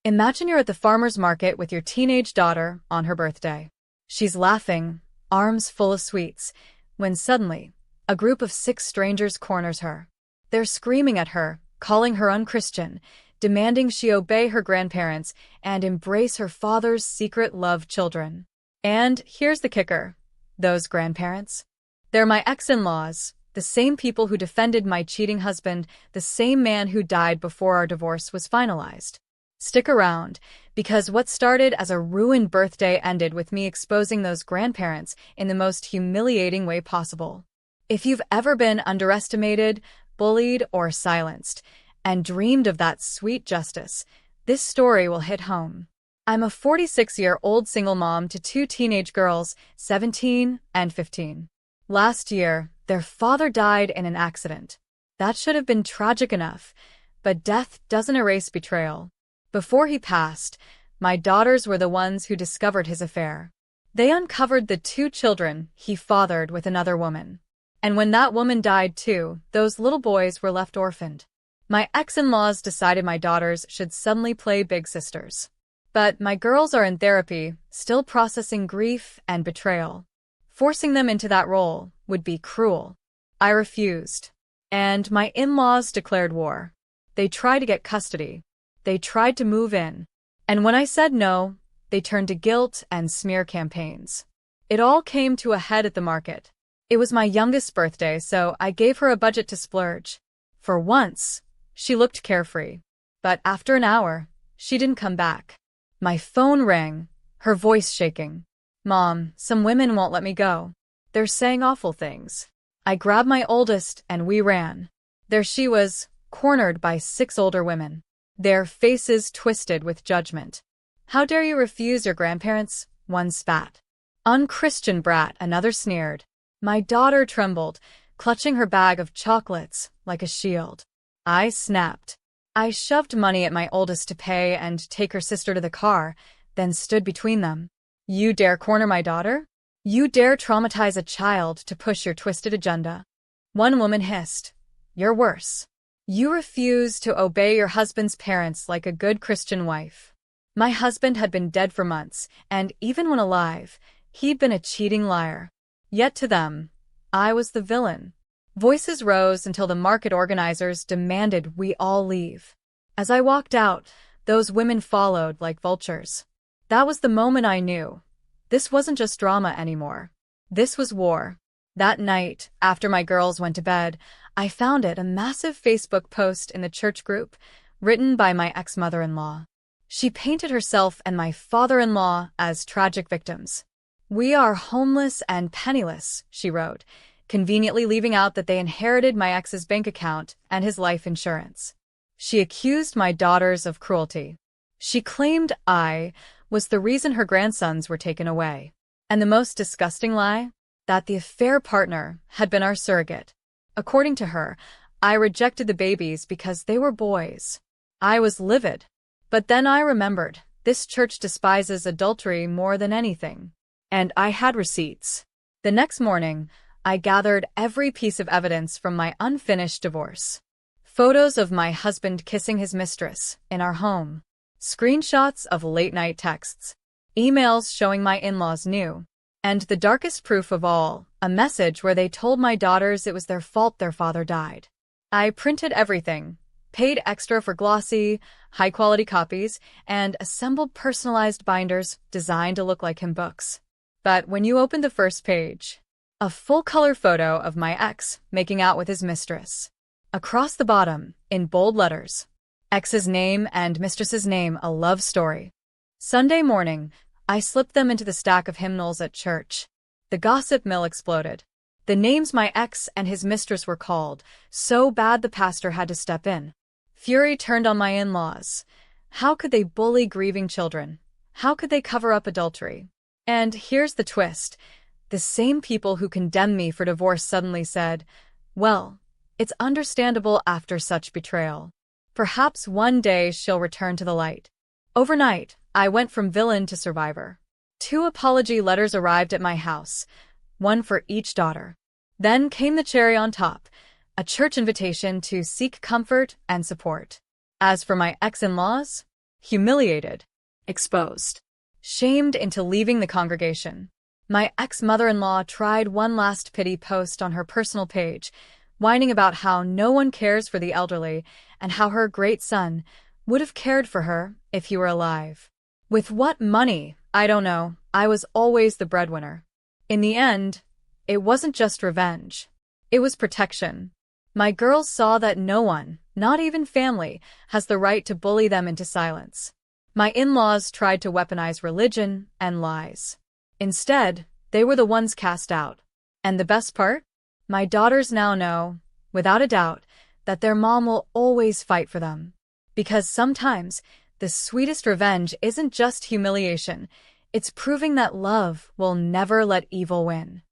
Imagine you're at the farmer's market with your teenage daughter on her birthday. She's laughing, arms full of sweets, when suddenly, a group of 6 strangers corners her. They're screaming at her, calling her unchristian, demanding she obey her grandparents and embrace her father's secret love children. And here's the kicker. Those grandparents? They're my ex-in-laws, the same people who defended my cheating husband, the same man who died before our divorce was finalized. Stick around, because what started as a ruined birthday ended with me exposing those grandparents in the most humiliating way possible. If you've ever been underestimated, bullied, or silenced, and dreamed of that sweet justice, this story will hit home. I'm a 46-year-old single mom to 2 teenage girls, 17 and 15. Last year, their father died in an accident. That should have been tragic enough, but death doesn't erase betrayal. Before he passed, my daughters were the ones who discovered his affair. They uncovered the 2 children he fathered with another woman. And when that woman died too, those little boys were left orphaned. My ex-in-laws decided my daughters should suddenly play big sisters. But my girls are in therapy, still processing grief and betrayal. Forcing them into that role would be cruel. I refused. And my in-laws declared war. They tried to get custody. They tried to move in. And when I said no, they turned to guilt and smear campaigns. It all came to a head at the market. It was my youngest's birthday, so I gave her a budget to splurge. For once, she looked carefree. But after an hour, she didn't come back. My phone rang, her voice shaking. "Mom, some women won't let me go. They're saying awful things." I grabbed my oldest and we ran. There she was, cornered by 6 older women. Their faces twisted with judgment. "How dare you refuse your grandparents?" one spat. "Unchristian brat," another sneered. My daughter trembled, clutching her bag of chocolates like a shield. I snapped. I shoved money at my oldest to pay and take her sister to the car, then stood between them. "You dare corner my daughter? You dare traumatize a child to push your twisted agenda?" One woman hissed, "You're worse. You refuse to obey your husband's parents like a good Christian wife." My husband had been dead for months, and even when alive, he'd been a cheating liar. Yet to them, I was the villain. Voices rose until the market organizers demanded we all leave. As I walked out, those women followed like vultures. That was the moment I knew. This wasn't just drama anymore. This was war. That night, after my girls went to bed, I found a massive Facebook post in the church group, written by my ex-mother-in-law. She painted herself and my father-in-law as tragic victims. "We are homeless and penniless," she wrote, conveniently leaving out that they inherited my ex's bank account and his life insurance. She accused my daughters of cruelty. She claimed I was the reason her grandsons were taken away. And the most disgusting lie? That the affair partner had been our surrogate. According to her, I rejected the babies because they were boys. I was livid. But then I remembered, this church despises adultery more than anything. And I had receipts. The next morning, I gathered every piece of evidence from my unfinished divorce. Photos of my husband kissing his mistress in our home. Screenshots of late-night texts. Emails showing my in-laws knew. And the darkest proof of all, a message where they told my daughters it was their fault their father died. I printed everything, paid extra for glossy, high-quality copies, and assembled personalized binders designed to look like hymn books. But when you opened the first page, a full-color photo of my ex making out with his mistress. Across the bottom, in bold letters, ex's name and mistress's name, a love story. Sunday morning, I slipped them into the stack of hymnals at church. The gossip mill exploded. The names my ex and his mistress were called, so bad the pastor had to step in. Fury turned on my in-laws. How could they bully grieving children? How could they cover up adultery? And here's the twist. The same people who condemned me for divorce suddenly said, "Well, it's understandable after such betrayal. Perhaps one day she'll return to the light." Overnight, I went from villain to survivor. 2 apology letters arrived at my house, one for each daughter. Then came the cherry on top, a church invitation to seek comfort and support. As for my ex-in-laws, humiliated, exposed, shamed into leaving the congregation. My ex-mother-in-law tried one last pity post on her personal page, whining about how no one cares for the elderly and how her great son would have cared for her if he were alive. With what money? I don't know. I was always the breadwinner. In the end, it wasn't just revenge. It was protection. My girls saw that no one, not even family, has the right to bully them into silence. My in-laws tried to weaponize religion and lies. Instead, they were the ones cast out. And the best part? My daughters now know, without a doubt, that their mom will always fight for them. Because sometimes, the sweetest revenge isn't just humiliation, it's proving that love will never let evil win.